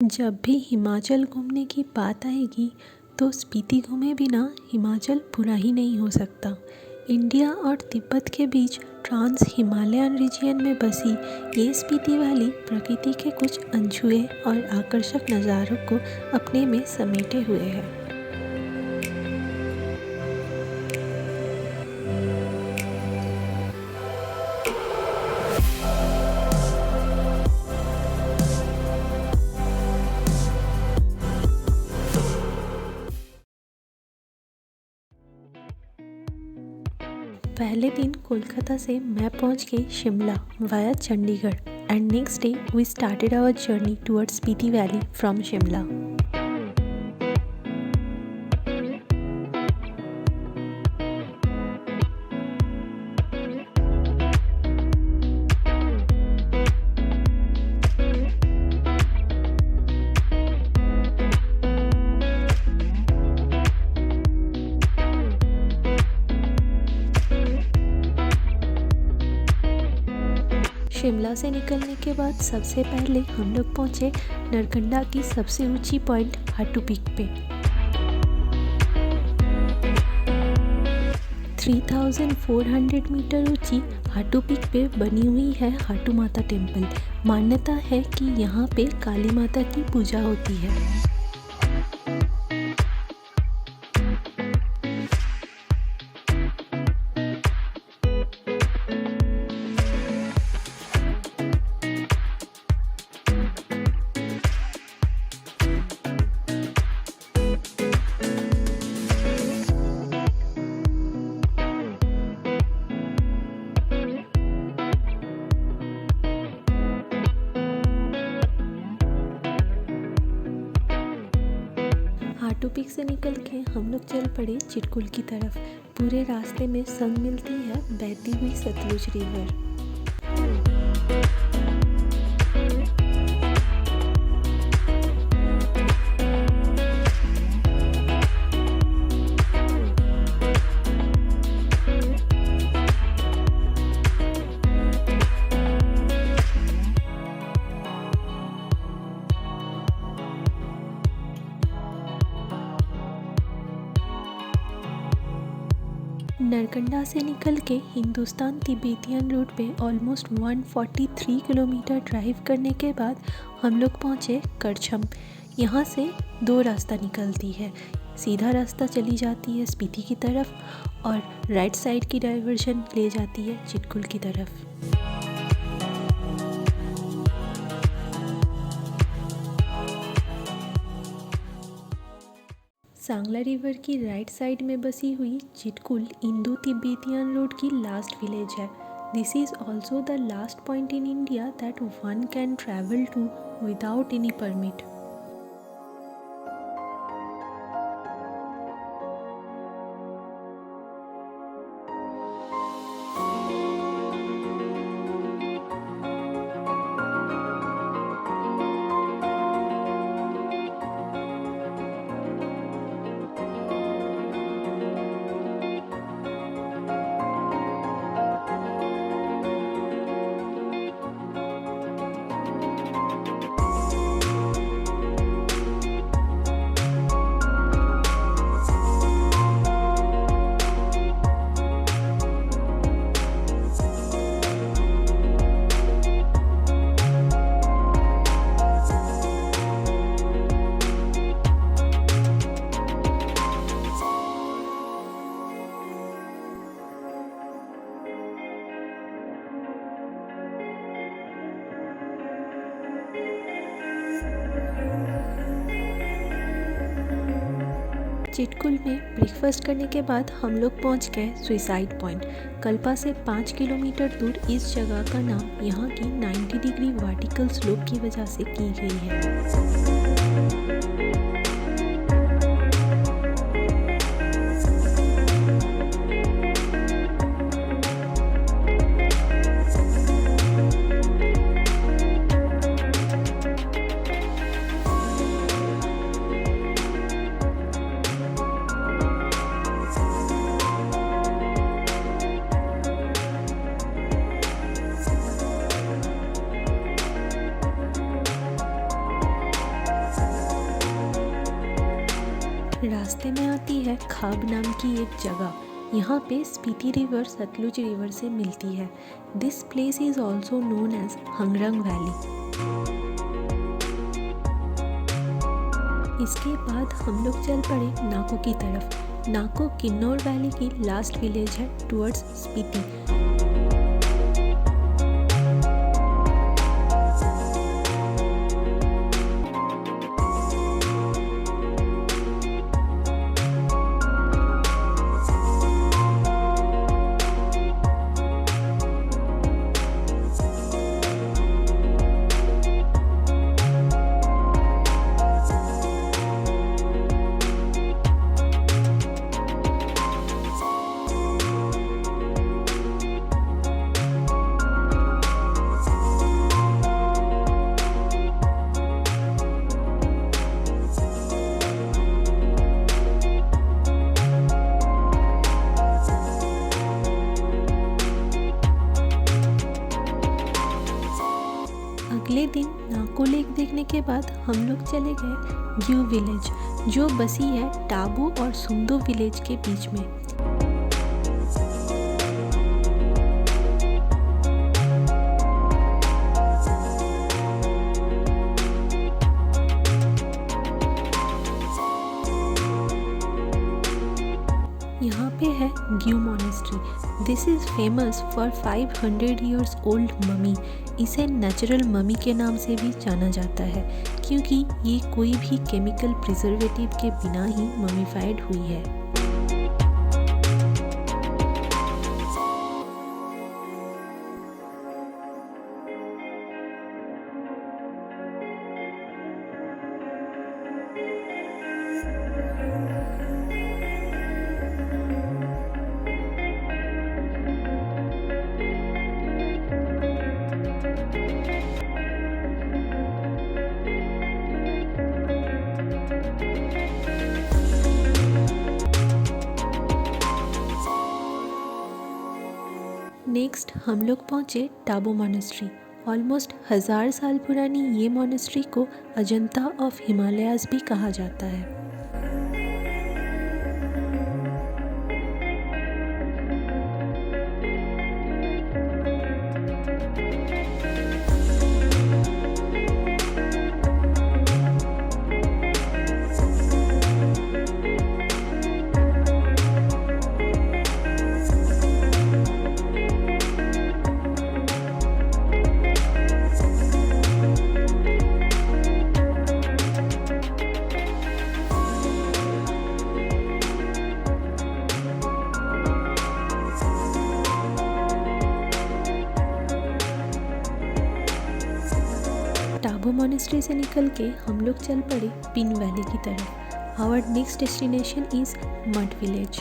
जब भी हिमाचल घूमने की बात आएगी तो स्पीति घूमे बिना हिमाचल पूरा ही नहीं हो सकता। इंडिया और तिब्बत के बीच ट्रांस हिमालयन रीजन में बसी ये स्पीति वैली प्रकृति के कुछ अनछुए और आकर्षक नज़ारों को अपने में समेटे हुए है। पहले दिन कोलकाता से मैं पहुंच गई Shimla via Chandigarh and next day we started our journey towards Spiti valley from Shimla. Shimla से निकलने के बाद सबसे पहले हम लोग पहुँचे नरकंडा की सबसे ऊंची पॉइंट हाटू पीक पे। 3400 मीटर ऊंची हाटू पीक पे बनी हुई है हाटू माता टेम्पल। मान्यता है कि यहाँ पे काली माता की पूजा होती है। हाटू पीक से निकल के हम लोग चल पड़े चिटकुल की तरफ। पूरे रास्ते में संग मिलती है बहती हुई सतलुज रिवर। नरकंडा से निकल के हिंदुस्तान तिब्बतियन रूट पे ऑलमोस्ट 143 किलोमीटर ड्राइव करने के बाद हम लोग पहुँचे करछम। यहाँ से दो रास्ता निकलती है, सीधा रास्ता चली जाती है स्पीति की तरफ और राइट साइड की डाइवर्जन ले जाती है चिटकुल की तरफ। सांगला रिवर की राइट साइड में बसी हुई चिटकुल इंडो तिब्बतियन रोड की लास्ट विलेज है। This is also the last point in India that one can travel to without any permit. Chitkul में ब्रेकफास्ट करने के बाद हम लोग पहुंच गए सुइसाइड पॉइंट। कल्पा से 5 किलोमीटर दूर इस जगह का नाम यहाँ की 90 डिग्री वर्टिकल स्लोप की वजह से की गई है। रास्ते में आती है खाब नाम की एक जगह। यहाँ पे स्पीति रिवर सतलुज रिवर से मिलती है। This place is also known as Hangrang valley. इसके बाद हम लोग चल पड़े नाको की तरफ। नाको किन्नौर वैली की लास्ट विलेज है टुवर्ड्स स्पीति। अगले दिन नाको लेक देखने के बाद हम लोग चले गए ग्यू विलेज, जो बसी है टाबू और सुंदो विलेज के बीच में। यहाँ पे है Gue monastery. This is famous for 500 years old mummy. इसे नेचुरल ममी के नाम से भी जाना जाता है क्योंकि ये कोई भी केमिकल प्रिजर्वेटिव के बिना ही ममीफाइड हुई है। नेक्स्ट हम लोग पहुँचे टाबू मोनेस्ट्री। ऑलमोस्ट 1000 साल पुरानी ये मोनेस्ट्री को अजंता ऑफ हिमालयाज़ भी कहा जाता है। टाबू मोनेस्ट्री से निकल के हम लोग चल पड़े पिन वैली की तरफ। Our next destination is Mud village.